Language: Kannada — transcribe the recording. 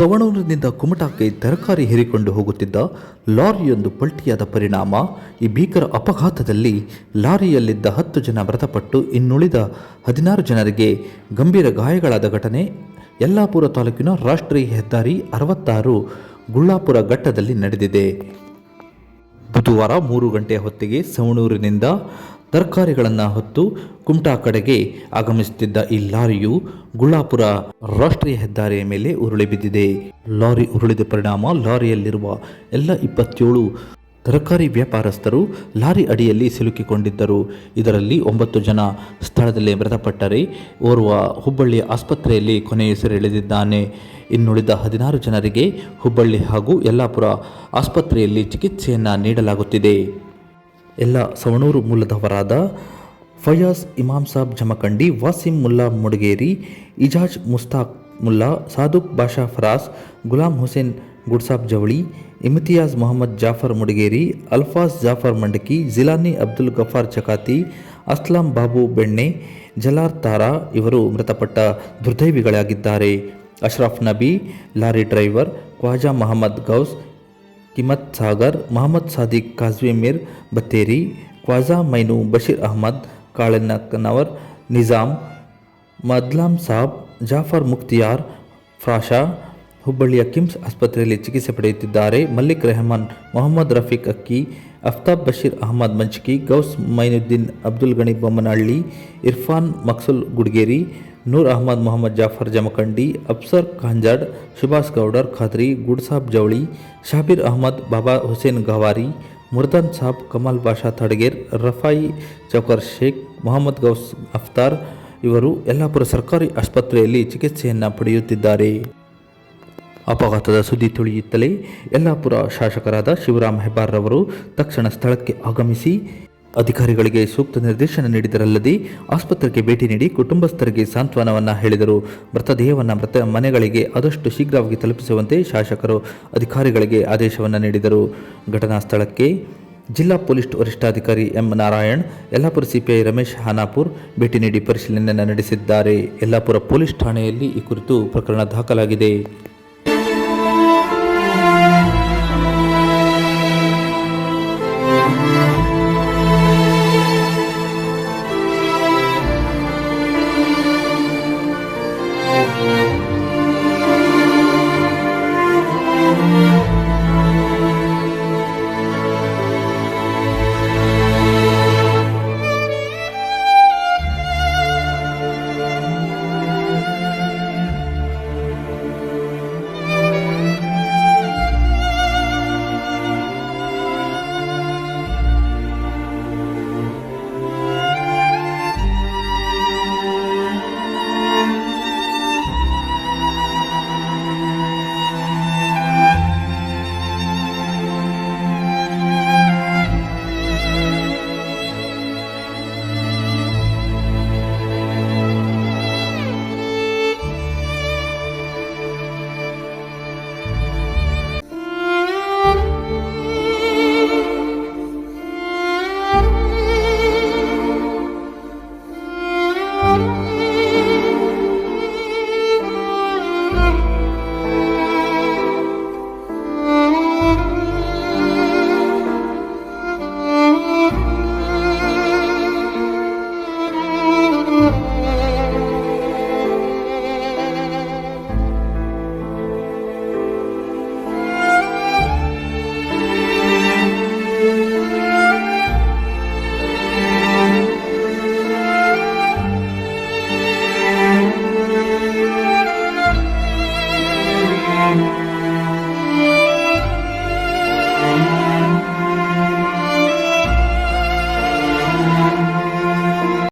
ಸವಣೂರಿನಿಂದ ಕುಮಟಾಕ್ಕೆ ತರಕಾರಿ ಹೇರಿಕೊಂಡು ಹೋಗುತ್ತಿದ್ದ ಲಾರಿಯೊಂದು ಪಲ್ಟಿಯಾದ ಪರಿಣಾಮ ಈ ಭೀಕರ ಅಪಘಾತದಲ್ಲಿ ಲಾರಿಯಲ್ಲಿದ್ದ 10 ಜನ ಮೃತಪಟ್ಟು ಇನ್ನುಳಿದ 16 ಜನರಿಗೆ ಗಂಭೀರ ಗಾಯಗಳಾದ ಘಟನೆ ಯಲ್ಲಾಪುರ ತಾಲೂಕಿನ ರಾಷ್ಟ್ರೀಯ ಹೆದ್ದಾರಿ 66 ಗುಳ್ಳಾಪುರ ಘಟ್ಟದಲ್ಲಿ ನಡೆದಿದೆ. ಬುಧವಾರ 3 ಗಂಟೆಯ ಹೊತ್ತಿಗೆ ಸವಣೂರಿನಿಂದ ತರಕಾರಿಗಳನ್ನು ಹೊತ್ತು ಕುಮಟಾ ಕಡೆಗೆ ಆಗಮಿಸುತ್ತಿದ್ದ ಈ ಲಾರಿಯು ಗುಳ್ಳಾಪುರ ರಾಷ್ಟ್ರೀಯ ಹೆದ್ದಾರಿಯ ಮೇಲೆ ಉರುಳಿ ಬಿದ್ದಿದೆ. ಲಾರಿ ಉರುಳಿದ ಪರಿಣಾಮ ಲಾರಿಯಲ್ಲಿರುವ ಎಲ್ಲ 27 ತರಕಾರಿ ವ್ಯಾಪಾರಸ್ಥರು ಲಾರಿ ಅಡಿಯಲ್ಲಿ ಸಿಲುಕಿಕೊಂಡಿದ್ದರು. ಇದರಲ್ಲಿ 9 ಜನ ಸ್ಥಳದಲ್ಲೇ ಮೃತಪಟ್ಟರೆ ಓರ್ವ ಹುಬ್ಬಳ್ಳಿಯ ಆಸ್ಪತ್ರೆಯಲ್ಲಿ ಕೊನೆಯುಸಿರೆಳೆದಿದ್ದಾನೆ. ಇನ್ನುಳಿದ 16 ಜನರಿಗೆ ಹುಬ್ಬಳ್ಳಿ ಹಾಗೂ ಯಲ್ಲಾಪುರ ಆಸ್ಪತ್ರೆಯಲ್ಲಿ ಚಿಕಿತ್ಸೆಯನ್ನು ನೀಡಲಾಗುತ್ತಿದೆ. ಎಲ್ಲ ಸವಣೂರು ಮೂಲದವರಾದ ಫಯಾಜ್ ಇಮಾಮ್ ಸಾಬ್ ಜಮಖಂಡಿ, ವಾಸಿಂ ಮುಲ್ಲಾ ಮುಡಗೇರಿ, ಇಜಾಜ್ ಮುಸ್ತಾಕ್ ಮುಲ್ಲಾ, ಸಾದುಕ್ ಬಾಷಾ ಫರಾಸ್, ಗುಲಾಂ ಹುಸೇನ್ ಗುಡ್ಸಾಬ್ ಜವಳಿ, ಇಮ್ತಿಯಾಜ್ ಮೊಹಮ್ಮದ್ ಜಾಫರ್ ಮುಡಗೇರಿ, ಅಲ್ಫಾಜ್ ಜಾಫರ್ ಮಂಡಕಿ, ಜಿಲಾನಿ ಅಬ್ದುಲ್ ಗಫಾರ್ ಚಕಾತಿ, ಅಸ್ಲಾಂ ಬಾಬು ಬೆಣ್ಣೆ, ಜಲಾರ್ ತಾರಾ ಇವರು ಮೃತಪಟ್ಟ ದುರ್ದೈವಿಗಳಾಗಿದ್ದಾರೆ. ಅಶ್ರಫ್ ನಬಿ ಲಾರಿ ಡ್ರೈವರ್, ಖ್ವಾಜಾ ಮಹಮ್ಮದ್ ಗೌಸ್ ಕಿಮತ್ ಸಾಗರ್, ಮೊಹಮ್ಮದ್ ಸಾದಿಕ್ ಕಾಜ್ವಿ ಮೀರ್ ಬತ್ತೇರಿ, ಖ್ವಾಜಾ ಮೈನು ಬಶೀರ್ ಅಹಮದ್ ಕಾಳೆನವರ್, ನಿಜಾಮ್ ಮದ್ಲಾಂ ಸಾಬ್, ಜಾಫರ್ ಮುಖ್ತಿಯಾರ್ ಫ್ರಾಷಾ ಹುಬ್ಬಳ್ಳಿಯ ಕಿಮ್ಸ್ ಆಸ್ಪತ್ರೆಯಲ್ಲಿ ಚಿಕಿತ್ಸೆ ಪಡೆಯುತ್ತಿದ್ದಾರೆ. ಮಲ್ಲಿಕ್ ರೆಹಮಾನ್, ಮೊಹಮ್ಮದ್ ರಫೀಕ್ ಅಕ್ಕಿ, ಅಫ್ತಾಬ್ ಬಶೀರ್ ಅಹಮದ್ ಮಂಚಕಿ, ಗೌಸ್ ಮೈನುದ್ದೀನ್ ಅಬ್ದುಲ್ ಗಣಿ ಬೊಮ್ಮನಹಳ್ಳಿ, ಇರ್ಫಾನ್ ಮಕ್ಸುಲ್ ಗುಡ್ಗೇರಿ, ನೂರ್ ಅಹಮದ್ ಮೊಹಮ್ಮದ್ ಜಾಫರ್ ಜಮಖಂಡಿ, ಅಬ್ಸರ್ ಖಾಂಜಾಡ್, ಸುಭಾಷ್ ಗೌಡರ್ ಖಾದ್ರಿ, ಗುಡ್ಸಾಬ್ ಜವಳಿ, ಶಾಬೀರ್ ಅಹಮದ್, ಬಾಬಾ ಹುಸೇನ್ ಗವಾರಿ, ಮುರ್ದಾನ್ ಸಾಬ್, ಕಮಾಲ್ ಬಾಷಾ ತಡಗೇರ್, ರಫಾಯಿ ಚೌಕರ್ ಶೇಖ್, ಮೊಹಮ್ಮದ್ ಗೌಸ್ ಅಫ್ತಾರ್ ಇವರು ಯಲ್ಲಾಪುರ ಸರ್ಕಾರಿ ಆಸ್ಪತ್ರೆಯಲ್ಲಿ ಚಿಕಿತ್ಸೆಯನ್ನು ಪಡೆಯುತ್ತಿದ್ದಾರೆ. ಅಪಘಾತದ ಸುದ್ದಿ ತಿಳಿಯುತ್ತಲೇ ಯಲ್ಲಾಪುರ ಶಾಸಕರಾದ ಶಿವರಾಮ್ ಹೆಬ್ಬಾರ್ರವರು ತಕ್ಷಣ ಸ್ಥಳಕ್ಕೆ ಆಗಮಿಸಿ ಅಧಿಕಾರಿಗಳಿಗೆ ಸೂಕ್ತ ನಿರ್ದೇಶನ ನೀಡಿದರಲ್ಲದೆ ಆಸ್ಪತ್ರೆಗೆ ಭೇಟಿ ನೀಡಿ ಕುಟುಂಬಸ್ಥರಿಗೆ ಸಾಂತ್ವನವನ್ನು ಹೇಳಿದರು. ಮೃತದೇಹವನ್ನು ಮನೆಗಳಿಗೆ ಆದಷ್ಟು ಶೀಘ್ರವಾಗಿ ತಲುಪಿಸುವಂತೆ ಶಾಸಕರು ಅಧಿಕಾರಿಗಳಿಗೆ ಆದೇಶವನ್ನು ನೀಡಿದರು. ಘಟನಾ ಸ್ಥಳಕ್ಕೆ ಜಿಲ್ಲಾ ಪೊಲೀಸ್ ವರಿಷ್ಠಾಧಿಕಾರಿ ಎಂ ನಾರಾಯಣ್, ಯಲ್ಲಾಪುರ ಸಿಪಿಐ ರಮೇಶ್ ಹಾನಾಪುರ್ ಭೇಟಿ ನೀಡಿ ಪರಿಶೀಲನೆಯನ್ನು ನಡೆಸಿದ್ದಾರೆ. ಯಲ್ಲಾಪುರ ಪೊಲೀಸ್ ಠಾಣೆಯಲ್ಲಿ ಈ ಕುರಿತು ಪ್ರಕರಣ ದಾಖಲಾಗಿದೆ.